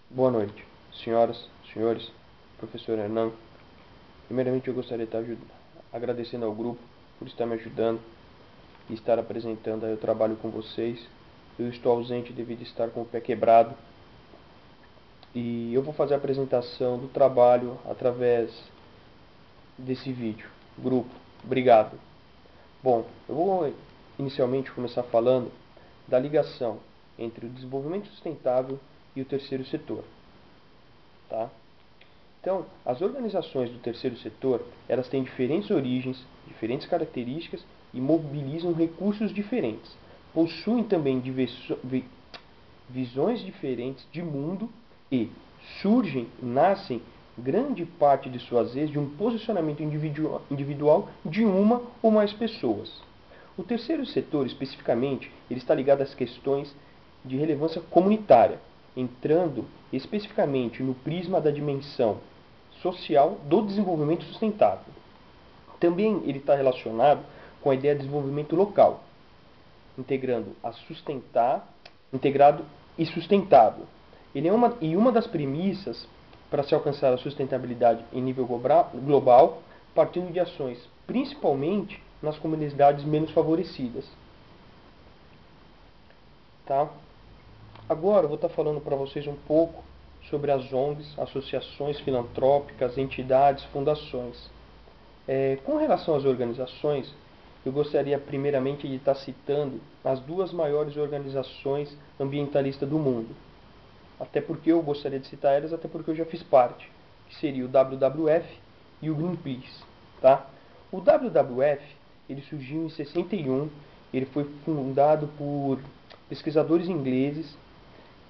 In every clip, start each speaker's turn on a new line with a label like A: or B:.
A: Boa noite, senhoras, senhores, professor Hernan. Primeiramente, eu gostaria de estar agradecendo ao grupo por estar me ajudando e estar apresentando aí o trabalho com vocês. Eu estou ausente devido a estar com o pé quebrado e eu vou fazer a apresentação do trabalho através desse vídeo. Grupo, obrigado. Bom, eu vou inicialmente começar falando da ligação entre o desenvolvimento sustentável e o terceiro setor, tá? Então, as organizações do terceiro setor, elas têm diferentes origens, diferentes características e mobilizam recursos diferentes. Possuem também visões diferentes de mundo e nascem grande parte de suas vezes de um posicionamento individual de uma ou mais pessoas. O terceiro setor, especificamente, ele está ligado às questões de relevância comunitária, entrando especificamente no prisma da dimensão social do desenvolvimento sustentável. Também ele está relacionado com a ideia de desenvolvimento local, integrado e sustentável. Ele é uma das premissas para se alcançar a sustentabilidade em nível global, partindo de ações principalmente nas comunidades menos favorecidas. Tá? Agora eu vou estar falando para vocês um pouco sobre as ONGs, associações filantrópicas, entidades, fundações. Com relação às organizações, eu gostaria primeiramente de estar citando as duas maiores organizações ambientalistas do mundo. Até porque eu gostaria de citar elas, até porque eu já fiz parte, que seria o WWF e o Greenpeace. Tá? O WWF ele surgiu em 61, ele foi fundado por pesquisadores ingleses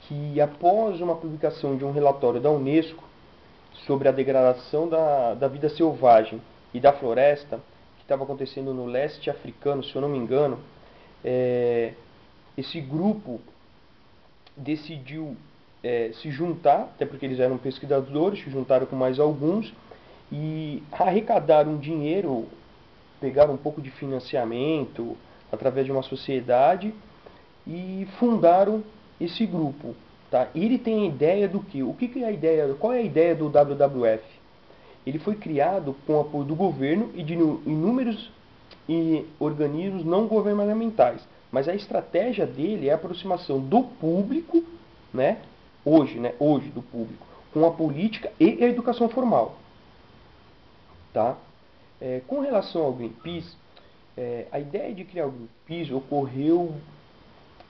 A: que, após uma publicação de um relatório da Unesco sobre a degradação da vida selvagem e da floresta, que estava acontecendo no leste africano, se eu não me engano, esse grupo decidiu se juntar, até porque eles eram pesquisadores, se juntaram com mais alguns, e arrecadaram dinheiro, pegaram um pouco de financiamento através de uma sociedade e fundaram esse grupo. Tá? E ele tem a ideia do que? O que é a ideia? Qual é a ideia do WWF? Ele foi criado com o apoio do governo e de inúmeros organismos não governamentais. Mas a estratégia dele é a aproximação do público, né, hoje do público, com a política e a educação formal. Tá? Com relação ao Greenpeace, a ideia de criar o Greenpeace ocorreu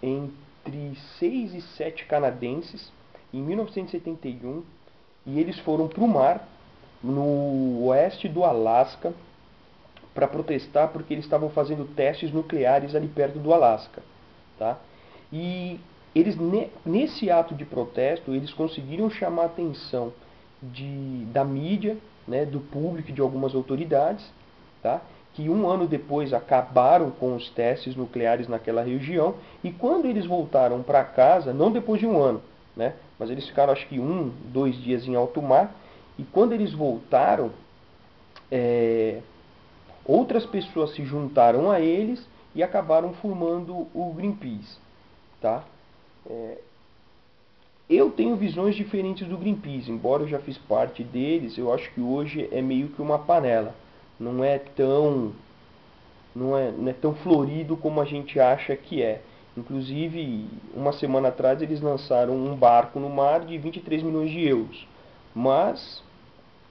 A: entre 6 e 7 canadenses em 1971 e eles foram para o mar no oeste do Alasca para protestar porque eles estavam fazendo testes nucleares ali perto do Alasca, tá? E eles nesse ato de protesto eles conseguiram chamar a atenção da mídia, né, do público e de algumas autoridades, tá? Que um ano depois acabaram com os testes nucleares naquela região e quando eles voltaram para casa, não depois de um ano, né, mas eles ficaram acho que 2 dias em alto mar e quando eles voltaram, outras pessoas se juntaram a eles e acabaram formando o Greenpeace, tá? Eu tenho visões diferentes do Greenpeace, embora eu já fiz parte deles, eu acho que hoje é meio que uma panela. Não é tão florido como a gente acha que é. Inclusive, uma semana atrás eles lançaram um barco no mar de 23 milhões de euros. Mas,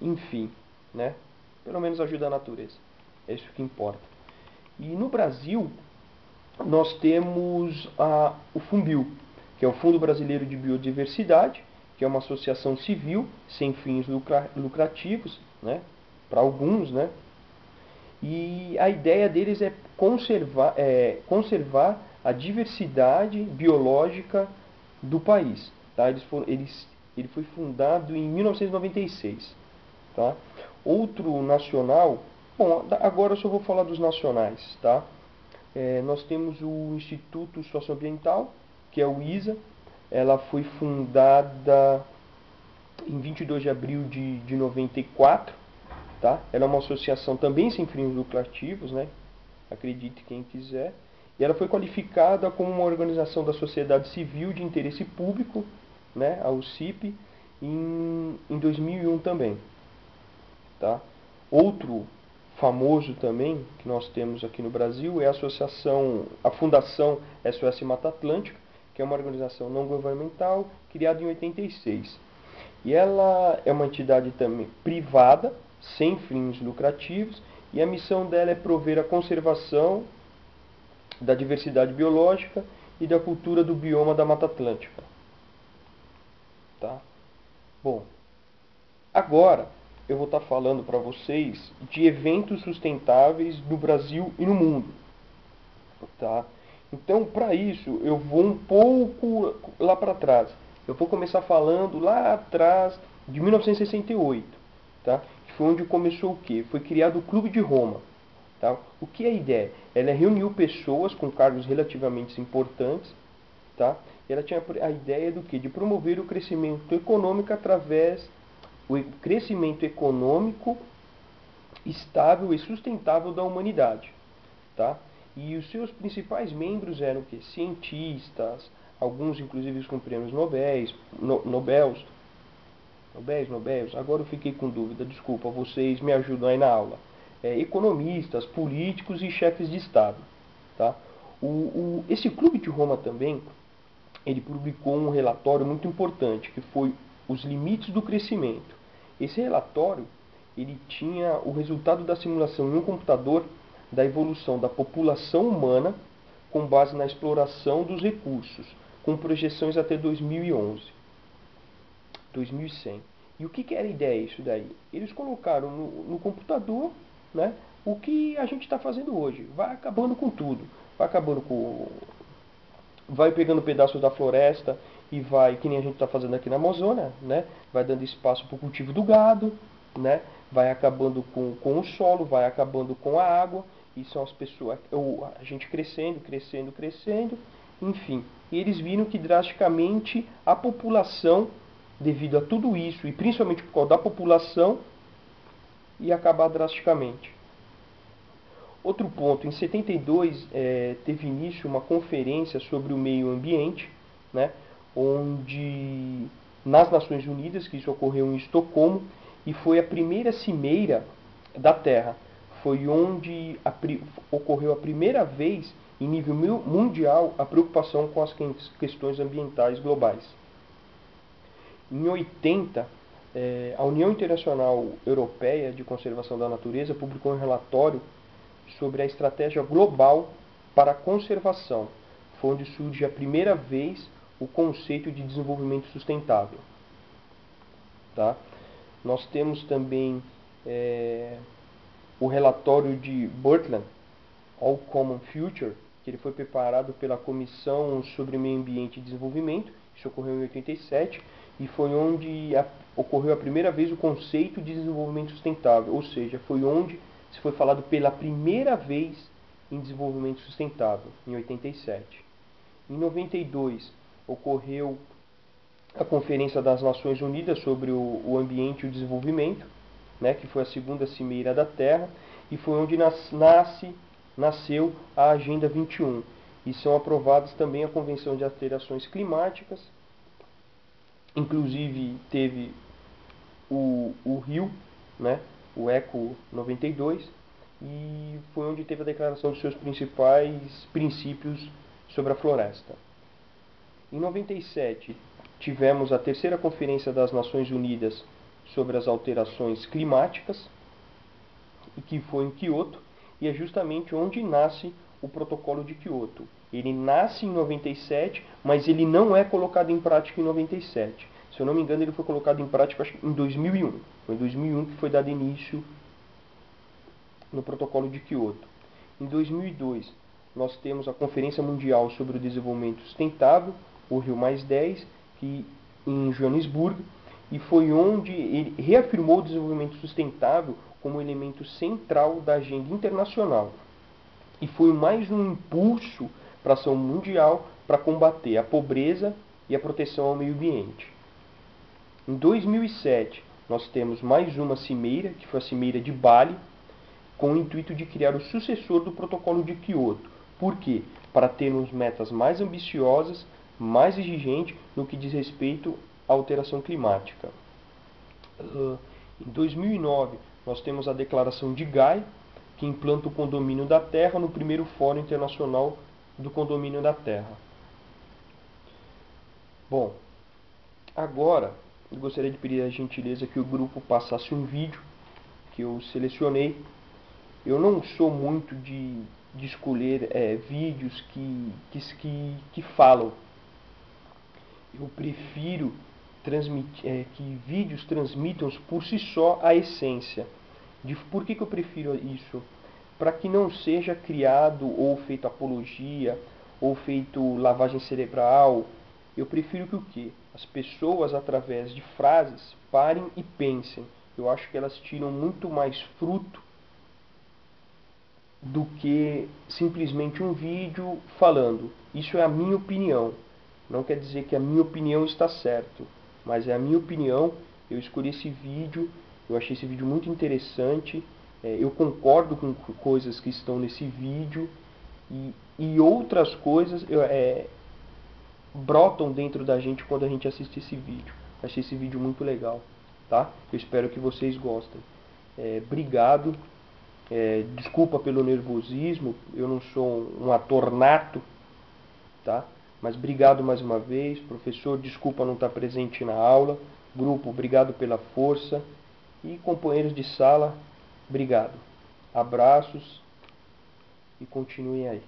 A: enfim, né? Pelo menos ajuda a natureza. É isso que importa. E no Brasil, nós temos o Funbil, que é o Fundo Brasileiro de Biodiversidade, que é uma associação civil sem fins lucrativos, né, para alguns, né, e a ideia deles é conservar a diversidade biológica do país. Tá? Ele foi fundado em 1996. Tá? Outro nacional, bom, agora eu só vou falar dos nacionais. Tá? Nós temos o Instituto Socioambiental, que é o ISA. Ela foi fundada em 22 de abril de 94. Tá? Ela é uma associação também sem fins lucrativos, né? Acredite quem quiser. E ela foi qualificada como uma organização da sociedade civil de interesse público né, a UCIP, em 2001 também. Tá? Outro famoso também que nós temos aqui no Brasil é a Fundação SOS Mata Atlântica, que é uma organização não governamental criada em 86. E ela é uma entidade também privada, sem fins lucrativos, e a missão dela é prover a conservação da diversidade biológica e da cultura do bioma da Mata Atlântica. Tá? Bom, agora eu vou estar falando para vocês de eventos sustentáveis no Brasil e no mundo. Tá? Então, para isso, eu vou um pouco lá para trás. Eu vou começar falando lá atrás de 1968, tá? Que foi onde começou o quê? Foi criado o Clube de Roma. Tá? O que é a ideia? Ela reuniu pessoas com cargos relativamente importantes, tá? E ela tinha a ideia do quê? De promover o crescimento econômico através o crescimento econômico estável e sustentável da humanidade, tá? E os seus principais membros eram o quê? Cientistas, alguns inclusive com prêmios Nobels, agora eu fiquei com dúvida, desculpa, vocês me ajudam aí na aula. Economistas, políticos e chefes de Estado. Tá? Esse Clube de Roma também, ele publicou um relatório muito importante, que foi os limites do crescimento. Esse relatório, ele tinha o resultado da simulação em um computador da evolução da população humana com base na exploração dos recursos, com projeções até 2100. E o que era a ideia isso daí? Eles colocaram no computador, né, o que a gente está fazendo hoje. Vai acabando com tudo. Vai pegando pedaços da floresta e vai, que nem a gente está fazendo aqui na Amazônia, né? Vai dando espaço para o cultivo do gado, né? Vai acabando com o solo, vai acabando com a água. E são as pessoas, a gente crescendo, enfim. E eles viram que drasticamente a população, devido a tudo isso, e principalmente por causa da população, ia acabar drasticamente. Outro ponto, em 72 teve início uma conferência sobre o meio ambiente, né, onde nas Nações Unidas, que isso ocorreu em Estocolmo, e foi a primeira cimeira da Terra. Foi onde ocorreu a primeira vez, em nível mundial, a preocupação com as questões ambientais globais. Em 80, a União Internacional Europeia de Conservação da Natureza publicou um relatório sobre a estratégia global para a conservação. Foi onde surge a primeira vez o conceito de desenvolvimento sustentável. Tá? Nós temos também o relatório de Brundtland, All Common Future, que ele foi preparado pela Comissão sobre Meio Ambiente e Desenvolvimento, isso ocorreu em 87, e foi onde ocorreu a primeira vez o conceito de desenvolvimento sustentável, ou seja, foi onde se foi falado pela primeira vez em desenvolvimento sustentável, em 87. Em 92, ocorreu a Conferência das Nações Unidas sobre o Ambiente e o Desenvolvimento, né, que foi a segunda cimeira da Terra, e foi onde nasceu a Agenda 21. E são aprovadas também a Convenção de Alterações Climáticas, inclusive teve o Rio, né, o ECO 92, e foi onde teve a declaração dos seus principais princípios sobre a floresta. Em 97, tivemos a terceira Conferência das Nações Unidas sobre as Alterações Climáticas, que foi em Kyoto, e é justamente onde nasce o Protocolo de Kyoto. Ele nasce em 97, mas ele não é colocado em prática em 97. Se eu não me engano, ele foi colocado em prática acho, em 2001. Foi em 2001 que foi dado início no Protocolo de Kyoto. Em 2002, nós temos a Conferência Mundial sobre o Desenvolvimento Sustentável, o Rio+10, que em Joanesburgo, e foi onde ele reafirmou o desenvolvimento sustentável como elemento central da agenda internacional. E foi mais um impulso para a ação mundial para combater a pobreza e a proteção ao meio ambiente. Em 2007, nós temos mais uma cimeira, que foi a Cimeira de Bali, com o intuito de criar o sucessor do Protocolo de Kyoto. Por quê? Para termos metas mais ambiciosas, mais exigente no que diz respeito à alteração climática. Em 2009, nós temos a Declaração de Gai, que implanta o condomínio da Terra no primeiro Fórum Internacional do Condomínio da Terra. Bom, agora eu gostaria de pedir a gentileza que o grupo passasse um vídeo que eu selecionei. Eu não sou muito de escolher vídeos que falam. Eu prefiro que vídeos transmitam por si só a essência. Por que eu prefiro isso? Para que não seja criado ou feito apologia ou feito lavagem cerebral. Eu prefiro que o quê? As pessoas, através de frases, parem e pensem. Eu acho que elas tiram muito mais fruto do que simplesmente um vídeo falando. Isso é a minha opinião. Não quer dizer que a minha opinião está certa, mas é a minha opinião. Eu escolhi esse vídeo, eu achei esse vídeo muito interessante. Eu concordo com coisas que estão nesse vídeo e outras coisas brotam dentro da gente quando a gente assiste esse vídeo. Achei esse vídeo muito legal, tá? Eu espero que vocês gostem. Obrigado. Desculpa pelo nervosismo, eu não sou um ator nato, tá? Mas obrigado mais uma vez. Professor, desculpa não estar presente na aula. Grupo, obrigado pela força. E companheiros de sala, obrigado. Abraços e continuem aí.